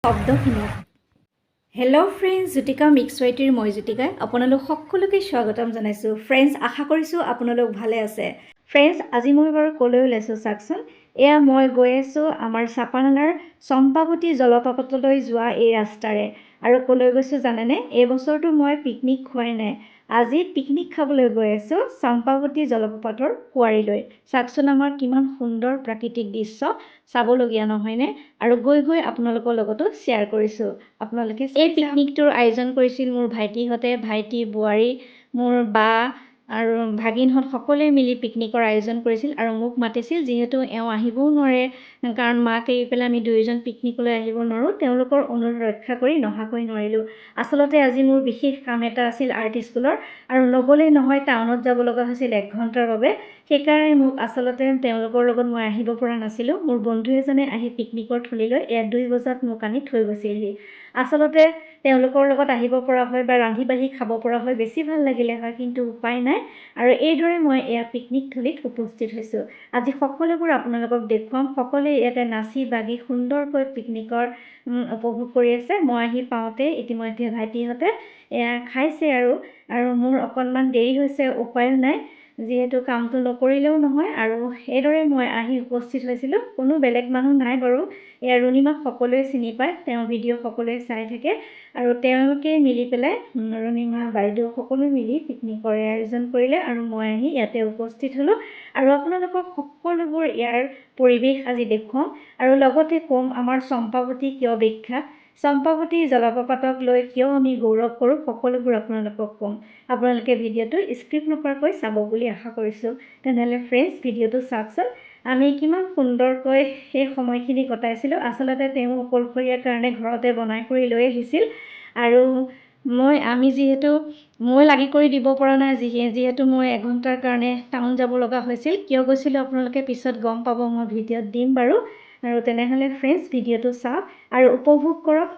শব্দখিনি hello' friends জ্যোতিকামিক্সয়টিৰ মই জ্যোতিকাই আপোনালোক সকলোকে স্বাগতম জনাইছোঁ। ফ্ৰেণ্ডছ আশা কৰিছোঁ আপোনালোক ভালে আছে। ফ্ৰেণ্ডছ আজি মই বাৰু ক'লৈ ওলাইছোঁ চাওকচোন। এয়া মই গৈ আছোঁ আমাৰ চাপানালাৰ চম্পাৱতী জলপ্ৰপাতলৈ যোৱা এই ৰাস্তাৰে। আৰু ক'লৈ গৈছোঁ জানেনে? এই বছৰটো মই পিকনিক খোৱাই নাই। আজি পিকনিক খাবলৈ গৈ আছোঁ চম্পাৱতী জলপ্ৰপাতৰ কুঁৱাৰীলৈ। চাওকচোন আমাৰ কিমান সুন্দৰ প্ৰাকৃতিক দৃশ্য, চাবলগীয়া নহয়নে? আৰু গৈ আপোনালোকৰ লগতো শ্বেয়াৰ কৰিছোঁ। আপোনালোকে এই পিকনিকটোৰ আয়োজন কৰিছিল মোৰ ভাইটিহঁতে, ভাইটি, বোৱাৰী, মোৰ বা আৰু ভাগিনহঁত সকলোৱে মিলি পিকনিকৰ আয়োজন কৰিছিল আৰু মোক মাতিছিল। যিহেতু এওঁ আহিবও নোৱাৰে, কাৰণ মাক এৰি পেলাই আমি দুয়োজন পিকনিকলৈ আহিব নোৱাৰোঁ। তেওঁলোকৰ অনুৰোধ ৰক্ষা কৰি নহাকৈ নোৱাৰিলোঁ। আচলতে আজি মোৰ বিশেষ কাম এটা আছিল আৰ্ট স্কুলৰ, আৰু নগ'লেই নহয়, টাউনত যাব লগা হৈছিল 1 ঘণ্টাৰ বাবে। সেইকাৰণে মোক আচলতে তেওঁলোকৰ লগত মই আহিব পৰা নাছিলোঁ। মোৰ বন্ধু এজনে আহি পিকনিকৰ থলীলৈ 2 বজাত মোক আনি থৈ গৈছিলহি। আচলতে তেওঁলোকৰ লগত আহিব পৰা হয় বা ৰান্ধি বাঢ়ি খাব পৰা হয় বেছি ভাল লাগিলে হয়, কিন্তু উপায় নাই। আৰু এইদৰে মই এয়া পিকনিক থলীত উপস্থিত হৈছোঁ। আজি সকলোবোৰ আপোনালোকক দেখুৱাম। সকলোৱে ইয়াতে নাচি বাগি সুন্দৰকৈ পিকনিকৰ উপভোগ কৰি আছে। মই আহি পাওঁতে ইতিমধ্যে ভাইটিহঁতে এয়া খাইছে আৰু মোৰ অকণমান দেৰি হৈছে, উপায়ো নাই, যিহেতু কামটো নকৰিলেও নহয়। আৰু এইদৰে মই আহি উপস্থিত হৈছিলোঁ। কোনো বেলেগ মানুহ নাই বাৰু। এয়া ৰুণিমাক সকলোৱে চিনি পায়, তেওঁৰ ভিডিঅ' সকলোৱে চাই থাকে। আৰু তেওঁলোকে মিলি পেলাই ৰুণিমা বাইদেউ সকলো মিলি পিকনিকৰ আয়োজন কৰিলে আৰু মই আহি ইয়াতে উপস্থিত হ'লোঁ। আৰু আপোনালোকক সকলোবোৰ ইয়াৰ পৰিৱেশ আজি দেখুৱাম আৰু লগতে ক'ম আমাৰ চম্পাৱতী কিয় বিখ্যাত, চম্পাৱতী জলপ্ৰপাতক লৈ কিয় আমি গৌৰৱ কৰোঁ, সকলোবোৰ আপোনালোকক ক'ম। আপোনালোকে ভিডিঅ'টো স্ক্ৰিপ্ট নকৰাকৈ চাব বুলি আশা কৰিছোঁ। তেনেহ'লে ফ্ৰেণ্ডছ, ভিডিঅ'টো চাওকচোন। আমি কিমান সুন্দৰকৈ সেই সময়খিনি কটাইছিলোঁ। আচলতে তেওঁ অকলশৰীয়াৰ কাৰণে ঘৰতে বনাই কৰি লৈ আহিছিল। আৰু মই লাগি কৰি দিব পৰা নাই, যিহেতু মই 1 ঘণ্টাৰ কাৰণে টাউন যাব লগা হৈছিল। কিয় গৈছিলোঁ আপোনালোকে পিছত গম পাব, মই ভিডিঅ'ত দিম বাৰু। আৰু তেনেহ'লে ফ্ৰেণ্ডছ, ভিডিঅ'টো চাওক আৰু উপভোগ কৰক।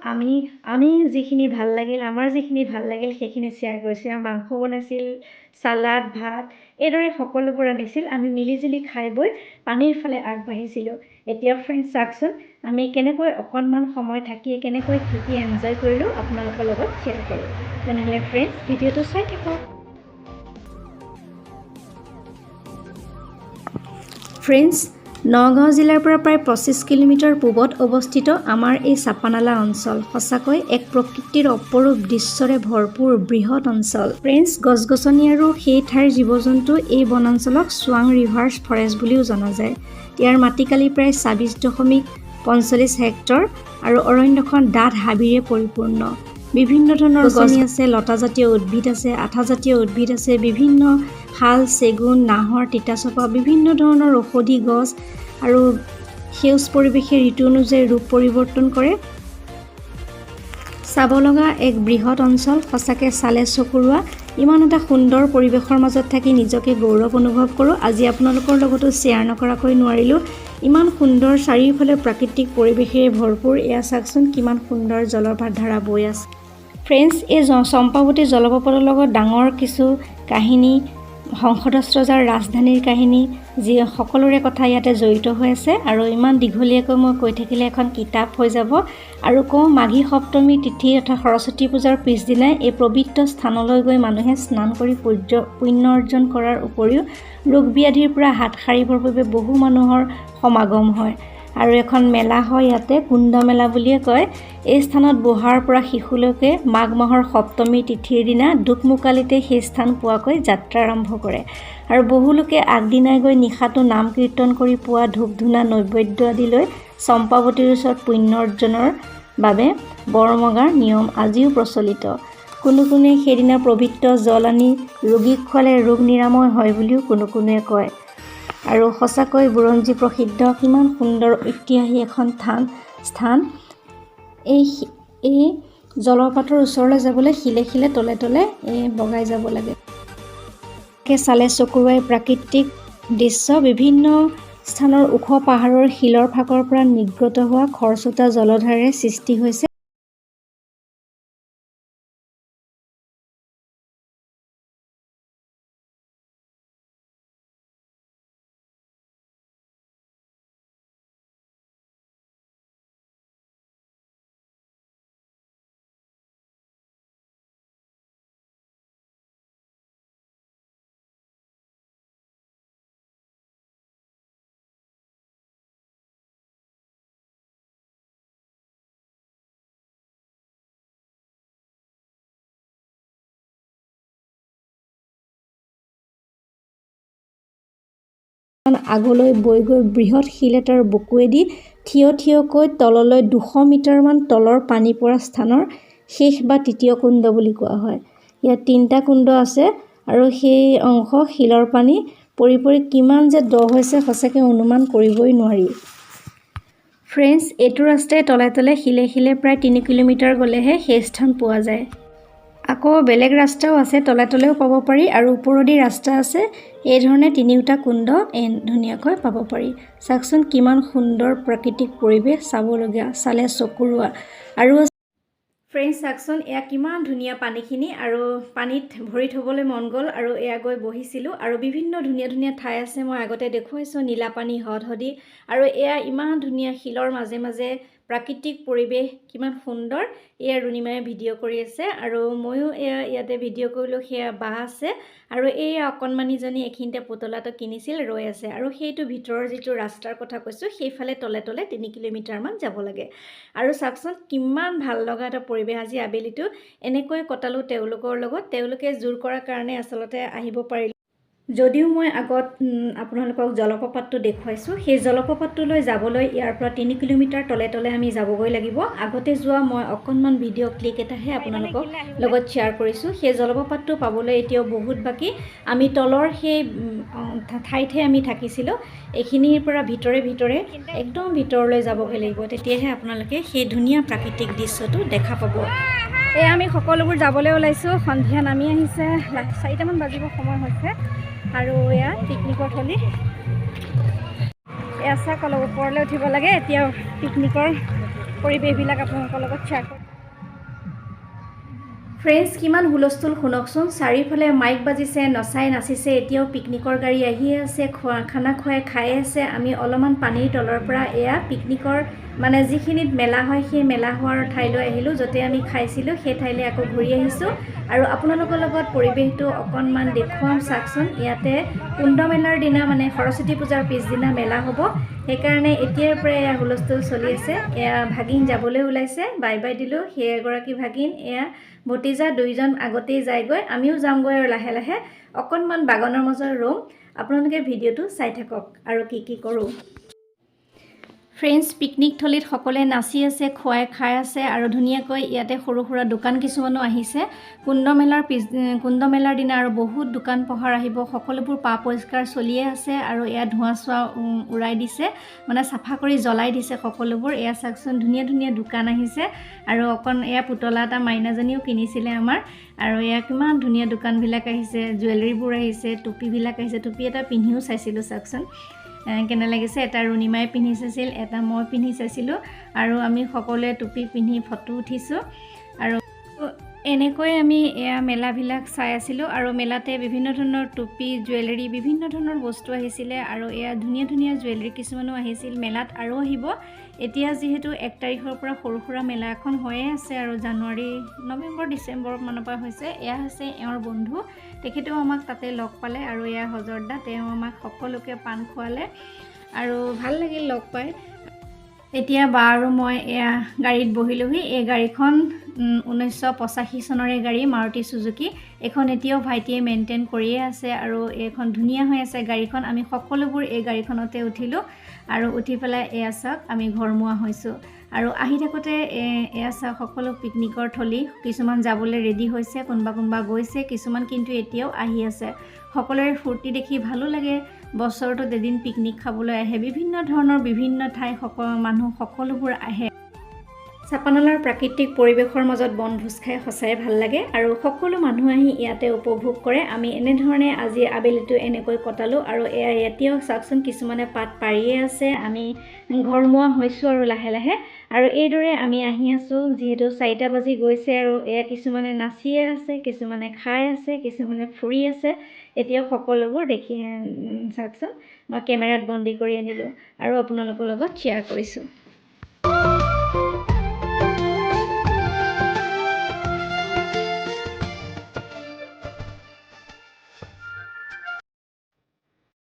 আমি যিখিনি ভাল লাগিল, আমাৰ যিখিনি ভাল লাগিল সেইখিনি শ্বেয়াৰ কৰিছোঁ। মাংস বনাইছিল, চালাড, ভাত, এইদৰে সকলোবোৰ আনিছিল। আমি মিলিজুলি খাই বৈ পানীৰ ফালে আগবাঢ়িছিলোঁ। এতিয়া ফ্ৰেণ্ডছ চাওকচোন, আমি কেনেকৈ অকণমান সময় থাকি কেনেকৈ শিকি এনজয় কৰিলোঁ আপোনালোকৰ লগত শ্বেয়াৰ কৰোঁ। তেনেহ'লে ফ্ৰেণ্ডছ, ভিডিঅ'টো চাই থাকক। ফ্ৰেণ্ডছ, নগাঁও জিলাৰ পৰা প্ৰায় 25 কিলোমিটাৰ পূবত অৱস্থিত আমাৰ এই চাপানালা অঞ্চল সঁচাকৈ এক প্ৰকৃতিৰ অপৰূপ দৃশ্যৰে ভৰপূৰ বৃহৎ অঞ্চল। ফ্ৰেণ্ডছ, গছ-গছনি আৰু সেই ঠাইৰ জীৱ-জন্তু এই বনাঞ্চলক চোৱাং ৰিভাৰ্ছ ফৰেষ্ট বুলিও জনা যায়। ইয়াৰ মাটিকালি প্ৰায় 26.45 হেক্টৰ আৰু অৰণ্যখন ডাঠ হাবিৰে পৰিপূৰ্ণ। বিভিন্ন ধৰণৰ গছনি আছে, লতাজাতীয় উদ্ভিদ আছে, আঠাজাতীয় উদ্ভিদ আছে, বিভিন্ন শাল, চেগুন, নাহৰ, তিতাচপা, বিভিন্ন ধৰণৰ ঔষধি গছ, আৰু সেউজ পৰিৱেশে ঋতু অনুযায়ী ৰূপ পৰিৱৰ্তন কৰে। চাব লগা এক বৃহৎ অঞ্চল, সঁচাকৈ চালে চকুৰোৱা। ইমান এটা সুন্দৰ পৰিৱেশৰ মাজত থাকি নিজকে গৌৰৱ অনুভৱ কৰোঁ। আজি আপোনালোকৰ লগতো শ্বেয়াৰ নকৰাকৈ নোৱাৰিলোঁ। ইমান সুন্দৰ চাৰিওফালে প্ৰাকৃতিক পৰিৱেশেৰে ভৰপূৰ। এয়া চাওকচোন কিমান সুন্দৰ জলধাৰা বৈ আছে। ফ্ৰেণ্ডছ, এই চম্পাৱতী জলপ্ৰপাতৰ লগত ডাঙৰ কিছু কাহিনী, সংসদস্ত যাৰ ৰাজধানীৰ কাহিনী, যি সকলোৰে কথা ইয়াতে জড়িত হৈ আছে। আৰু ইমান দীঘলীয়াকৈ মই কৈ থাকিলে এখন কিতাপ হৈ যাব। আৰু কওঁ, মাঘী সপ্তমী তিথি অৰ্থাৎ সৰস্বতী পূজাৰ পিছদিনাই এই পবিত্ৰ স্থানলৈ গৈ মানুহে স্নান কৰি পুণ্য অৰ্জন কৰাৰ উপৰিও ৰোগ ব্যাধিৰ পৰা হাত সাৰিবৰ বাবে বহু মানুহৰ সমাগম হয়। আৰু এখন মেলা হয় ইয়াতে, কুণ্ড মেলা বুলিয়ে কয়। এই স্থানত বুঢ়াৰ পৰা শিশুলৈকে মাঘ মাহৰ সপ্তমী তিথিৰ দিনা দুকমুকালিতে সেই স্থান পোৱাকৈ যাত্ৰা আৰম্ভ কৰে। আৰু বহুলোকে আগদিনাই গৈ নিশাটো নাম কীৰ্তন কৰি পোৱা ধূপ-ধূনা নৈবেদ্য আদি লৈ চম্পাৱতীৰ ওচৰত পুণ্য অৰ্জনৰ বাবে বৰমগাৰ নিয়ম আজিও প্ৰচলিত। কোনোৱে সেইদিনা পবিত্ৰ জল আনি ৰোগীক খোৱালে ৰোগ নিৰাময় হয় বুলিও কোনোৱে কয়। আৰু সঁচাকৈ বুৰঞ্জী প্ৰসিদ্ধ কিমান সুন্দৰ ঐতিহাসিক এখন স্থান। এই জলপ্ৰপাতৰ ওচৰলৈ যাবলৈ শিলে শিলে তলে তলে বগাই যাব লাগে। চালে চকুৰোৱাই প্ৰাকৃতিক দৃশ্য। বিভিন্ন স্থানৰ ওখ পাহাৰৰ শিলৰ ফাকৰ পৰা নিৰ্গত হোৱা খৰস্ৰোতা জলধাৰাৰে সৃষ্টি হৈছে অকণমান আগলৈ বৈ গৈ বৃহৎ শিল এটাৰ বুকুৱেদি থিয়কৈ তললৈ 200 মিটাৰমান তলৰ পানী পৰা স্থানৰ শেষ বা তৃতীয় কুণ্ড বুলি কোৱা হয়। ইয়াত 3টা কুণ্ড আছে আৰু সেই অংশ শিলৰ পানী পৰি কিমান যে দ হৈছে সঁচাকৈ অনুমান কৰিবই নোৱাৰি। ফ্ৰেণ্ডছ, এইটো ৰাস্তাই তলে তলে শিলে প্ৰায় 3 কিলোমিটাৰ গ'লেহে সেই স্থান পোৱা যায়। আকৌ বেলেগ ৰাস্তাও আছে, তলে তলেও পাব পাৰি আৰু ওপৰেদি ৰাস্তা আছে। এই ধৰণে 3টা কুণ্ড ধুনীয়াকৈ পাব পাৰি। চাওকচোন কিমান সুন্দৰ প্ৰাকৃতিক পৰিৱেশ, চাবলগীয়া, চালে চকুৰোৱা। আৰু ফ্ৰেণ্ডছ চাওকচোন, এয়া কিমান ধুনীয়া পানীখিনি আৰু পানীত ভৰি থ'বলৈ মন গ'ল আৰু এয়া গৈ বহিছিলোঁ। আৰু বিভিন্ন ধুনীয়া ঠাই আছে, মই আগতে দেখুৱাইছোঁ, নীলা পানী হদহদি আৰু এয়া ইমান ধুনীয়া শিলৰ মাজে মাজে প্ৰাকৃতিক পৰিৱেশ, কিমান সুন্দৰ। এয়া ৰুণিমায়ে ভিডিঅ' কৰি আছে আৰু ময়ো ইয়াতে ভিডিঅ' কৰিলোঁ। সেয়া বা আছে আৰু এই অকণমানিজনী এইখিনিতে পুতলাটো কিনিছিল, ৰৈ আছে। আৰু সেইটো ভিতৰৰ যিটো ৰাস্তাৰ কথা কৈছোঁ, সেইফালে তলে 3 কিলোমিটাৰমান যাব লাগে। আৰু চাওকচোন কিমান ভাল লগা এটা পৰিৱেশ। আজি আবেলিটো এনেকৈ কটালোঁ তেওঁলোকৰ লগত। তেওঁলোকে জোৰ কৰাৰ কাৰণে আচলতে আহিব পাৰিলোঁ। যদিও মই আগত আপোনালোকক জলপ্ৰপাতটো দেখুৱাইছোঁ, সেই জলপ্ৰপাতটোলৈ যাবলৈ ইয়াৰ পৰা 3 কিলোমিটাৰ তলে তলে আমি যাবগৈ লাগিব। আগতে যোৱা মই অকণমান ভিডিঅ' ক্লিক এটাহে আপোনালোকক লগত শ্বেয়াৰ কৰিছোঁ। সেই জলপ্ৰপাতটো পাবলৈ এতিয়াও বহুত বাকী। আমি তলৰ সেই ঠাইতহে আমি থাকিছিলোঁ। এইখিনিৰ পৰা ভিতৰে একদম ভিতৰলৈ যাবগৈ লাগিব, তেতিয়াহে আপোনালোকে সেই ধুনীয়া প্ৰাকৃতিক দৃশ্যটো দেখা পাব। এয়া আমি সকলোবোৰ যাবলৈ ওলাইছোঁ। সন্ধিয়া নামি আহিছে, 4টামান বাজিব সময় হৈছে। আৰু এয়া পিকনিকৰ থলী। এয়া চাওক, অলপ ওপৰলৈ উঠিব লাগে। এতিয়া পিকনিকৰ পৰিৱেশবিলাক আপোনালোকৰ লগত শ্বেয়াৰ কৰিম। ফ্ৰেণ্ডছ, কিমান হুলস্থুল শুনকচোন। চাৰিওফালে মাইক বাজিছে, নচাই নাচিছে। এতিয়াও পিকনিকৰ গাড়ী আহিয়ে আছে, খানা খাই আছে। আমি অলপমান পানীৰ তলৰ পৰা এয়া পিকনিকৰ মানে যিখিনিত মেলা হয়, সেই মেলা হোৱাৰ ঠাইলৈ আহিলোঁ, য'তে আমি খাইছিলোঁ। সেই ঠাইলৈ আকৌ ঘূৰি আহিছোঁ আৰু আপোনালোকৰ লগত পৰিৱেশটো অকণমান দেখুৱাম। চাওকচোন, ইয়াতে কুণ্ড মেলাৰ দিনা মানে সৰস্বতী পূজাৰ পিছদিনা মেলা হ'ব। সেইকাৰণে এতিয়াৰ পৰাই এয়া হুলস্থুল চলি আছে। এয়া ভাগিন যাবলৈ ওলাইছে, বাই বাই দিলোঁ। সেই এগৰাকী ভাগিন, এয়া ভতিজা, 2জন আগতেই যায়গৈ। আমিও যামগৈ আৰু লাহে লাহে অকণমান বাগানৰ মাজত ৰ'ম। আপোনালোকে ভিডিঅ'টো চাই থাকক আৰু কি কৰোঁ। ফ্ৰেণ্ডছ, পিকনিক থলীত সকলোৱে নাচি আছে, খাই আছে আৰু ধুনীয়াকৈ ইয়াতে সৰু সুৰা দোকান কিছুমানো আহিছে। কুণ্ড মেলাৰ দিনা আৰু বহুত দোকান পোহাৰ আহিব। সকলোবোৰ পা পৰিষ্কাৰ চলিয়ে আছে আৰু এয়া ধোঁৱা চোৱা উৰাই দিছে, মানে চাফা কৰি জ্বলাই দিছে সকলোবোৰ। এয়া চাওকচোন, ধুনীয়া দোকান আহিছে আৰু এয়া পুতলা এটা মাইনাজনীও কিনিছিলে আমাৰ। আৰু এয়া কিমান ধুনীয়া দোকানবিলাক আহিছে, জুৱেলাৰীবোৰ আহিছে, টুপিবিলাক আহিছে। টুপি এটা পিন্ধিও চাইছিলোঁ, চাওকচোন কেনে লাগিছে। এটা ৰুণিমায়ে পিন্ধি চাইছিল, এটা মই পিন্ধি চাইছিলোঁ আৰু আমি সকলোৱে টুপি পিন্ধি ফটো উঠিছোঁ। আৰু এনেকৈ আমি এয়া মেলাবিলাক চাই আছিলোঁ আৰু মেলাতে বিভিন্ন ধৰণৰ টুপি, জুৱেলাৰী, বিভিন্ন ধৰণৰ বস্তু আহিছিলে আৰু এয়া ধুনীয়া জুৱেলাৰী কিছুমানো আহিছিল। মেলাত আৰু আহিব। এতিয়া যিহেতু 1 তাৰিখৰ পৰা সৰু সুৰা মেলা এখন হৈয়ে আছে আৰু জানুৱাৰী, নৱেম্বৰ, ডিচেম্বৰ মানৰ পৰা হৈছে। এয়া হৈছে এওঁৰ বন্ধু, তেখেতেও আমাক তাতে লগ পালে আৰু এয়া হজৰদা, তেওঁ আমাক সকলোকে পাণ খোৱালে আৰু ভাল লাগিল লগ পাই। এতিয়া বা আৰু মই এয়া গাড়ীত বহিলোহি। এই গাড়ীখন 1985 চনৰে গাড়ী, মাৰুতি চুজুকি। এইখন এতিয়াও ভাইটিয়ে মেইনটেইন কৰিয়ে আছে আৰু এইখন ধুনীয়া হৈ আছে গাড়ীখন। আমি সকলোবোৰ এই গাড়ীখনতে উঠিলোঁ আৰু উঠি পেলাই এয়া চাওক, আমি ঘৰমুৱা হৈছোঁ। আৰু আহি থাকোঁতে এয়া চাওক, সকলো পিকনিকৰ থলী, কিছুমান যাবলৈ ৰেডি হৈছে, কোনোবা গৈছে, কিছুমান কিন্তু এতিয়াও আহি আছে। সকলোৰে ফূৰ্তি দেখি ভালো লাগে। বছৰটোত এদিন পিকনিক খাবলৈ আহে, বিভিন্ন ধৰণৰ বিভিন্ন ঠাই মানুহ সকলোবোৰ আহে। চাপানলাৰ প্ৰাকৃতিক পৰিৱেশৰ মাজত বনভোজ খাই সঁচাই ভাল লাগে আৰু সকলো মানুহ আহি ইয়াতে উপভোগ কৰে। আমি এনেধৰণে আজি আবেলিটো এনেকৈ কটালোঁ আৰু এতিয়াও চাওকচোন, কিছুমানে পাত পাৰিয়ে আছে। আমি ঘৰমুৱা হৈছোঁ আৰু লাহে লাহে। আৰু এইদৰে আমি আহি আছোঁ, যিহেতু 4টা বাজি গৈছে আৰু এয়া কিছুমানে নাচিয়ে আছে, কিছুমানে খাই আছে, কিছুমানে ফুৰি আছে। এতিয়াও সকলোবোৰ দেখি চাওকচোন, মই কেমেৰাত বন্দী কৰি আনিলোঁ আৰু আপোনালোকৰ লগত শ্বেয়াৰ কৰিছোঁ।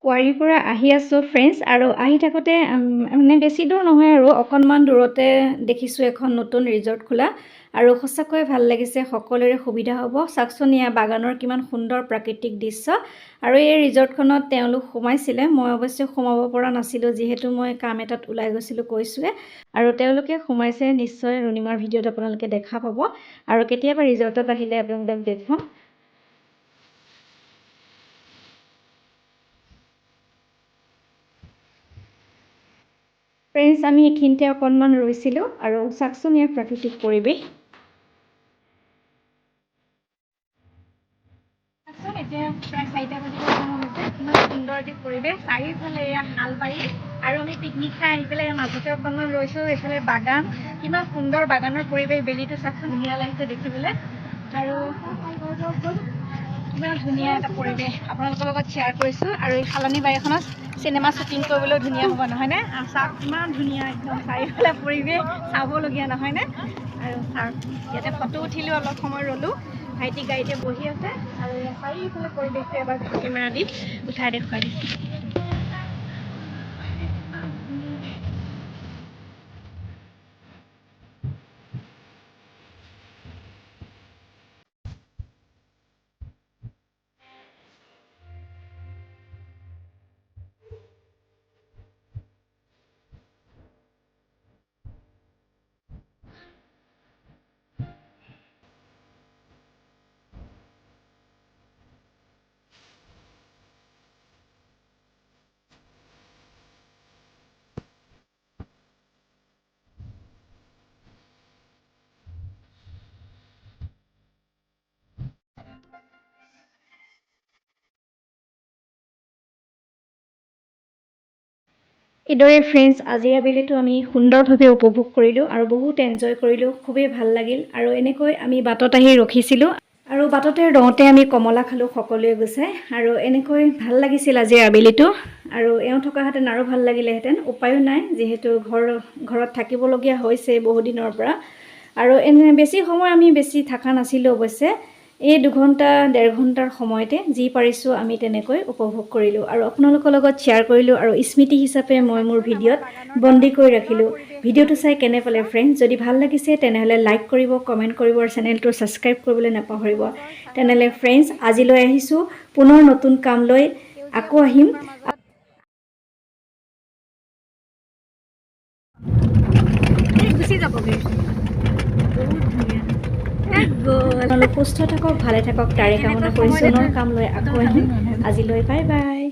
কোৱাৰিৰ পৰা আহি আছোঁ ফ্ৰেণ্ডছ, আৰু আহি থাকোঁতে মানে বেছি দূৰ নহয় আৰু অকণমান দূৰতে দেখিছোঁ এখন নতুন ৰিজৰ্ট খোলা, আৰু সঁচাকৈ ভাল লাগিছে। সকলোৰে সুবিধা হ'ব। চাওকচোন ইয়াৰ বাগানৰ কিমান সুন্দৰ প্ৰাকৃতিক দৃশ্য। আৰু এই ৰিজৰ্টখনত তেওঁলোক সোমাইছিলে, মই অৱশ্যে সোমাব পৰা নাছিলোঁ যিহেতু মই কাম এটাত ওলাই গৈছিলোঁ কৈছোঁৱে। আৰু তেওঁলোকে সোমাইছে, নিশ্চয় ৰুণিমাৰ ভিডিঅ'ত আপোনালোকে দেখা পাব, আৰু কেতিয়াবা ৰিজৰ্টত আহিলে আপোনালোকক দেখুৱাম। ফ্ৰেণ্ডছ, আমি এইখিনিতে অকণমান ৰৈছিলোঁ, আৰু চাওকচোন ইয়াৰ প্ৰাকৃতিক পৰিৱেশ। এতিয়া প্ৰায় 4টা বাজিব সময় হৈছে। ইমান সুন্দৰ এটি পৰিৱেশ, চাৰিওফালে এয়া হালবাৰী, আৰু আমি পিকনিক খাই আহি পেলাই মাজতে অকণমান ৰৈছোঁ। এইফালে বাগান, কিমান সুন্দৰ বাগানৰ পৰিৱেশ। বেলিটো চাওকচোন, ধুনীয়া লাগিছে দেখিবলৈ, আৰু কিমান ধুনীয়া এটা পৰিৱেশ আপোনালোকৰ লগত শ্বেয়াৰ কৰিছোঁ। আৰু এই খালনী বাৰীখনত চিনেমা শ্বুটিং কৰিবলৈ ধুনীয়া হ'ব, নহয়নে? চাওক কিমান ধুনীয়া, একদম চাৰিওফালে পৰিৱেশ চাবলগীয়া, নহয়নে? আৰু চাওক, ইয়াতে ফটো উঠিলোঁ, অলপ সময় ৰ'লোঁ। ভাইটি গাড়ীতে বহি আছে, আৰু চাৰিওফালে পৰিৱেশটো এবাৰ কেমেৰা দি উঠাই দেখুৱাই দিছোঁ। এইদৰে ফ্ৰেণ্ডছ, আজিৰ আবেলিটো আমি সুন্দৰভাৱে উপভোগ কৰিলোঁ, আৰু বহুত এনজয় কৰিলোঁ। খুবেই ভাল লাগিল। আৰু এনেকৈ আমি বাটত আহি ৰখিছিলোঁ, আৰু বাটতে ৰওঁতে আমি কমলা খালোঁ সকলোৱে গুচাই, আৰু এনেকৈ ভাল লাগিছিল আজিৰ আবেলিটো। আৰু এওঁ থকাহেঁতেন আৰু ভাল লাগিলেহেঁতেন, উপায়ো নাই যিহেতু ঘৰত থাকিবলগীয়া হৈছে বহুদিনৰ পৰা। আৰু বেছি সময় আমি থকা নাছিলোঁ অৱশ্যে। এই 2 ঘণ্টা 1.5 ঘণ্টাৰ সময়তে যি পাৰিছোঁ আমি তেনেকৈ উপভোগ কৰিলোঁ, আৰু আপোনালোকৰ লগত শ্বেয়াৰ কৰিলোঁ, আৰু স্মৃতি হিচাপে মই মোৰ ভিডিঅ'ত বন্দী কৰি ৰাখিলোঁ। ভিডিঅ'টো চাই কেনে পালে ফ্ৰেণ্ডছ? যদি ভাল লাগিছে তেনেহ'লে লাইক কৰিব, কমেণ্ট কৰিব, আৰু চেনেলটো ছাবস্ক্ৰাইব কৰিবলৈ নাপাহৰিব। তেনেহ'লে ফ্ৰেণ্ডছ, আজিলৈ আহিছোঁ, পুনৰ নতুন কাম লৈ আকৌ আহিম। গুচি যাবগৈ, বহুত ধুনীয়া। সুস্থ থাকক, ভালে থাকক, তাৰে কামনা কৰিছোঁ। পুনৰ কাম লৈ আকৌ আহিম। আজিলৈ বাই বাই।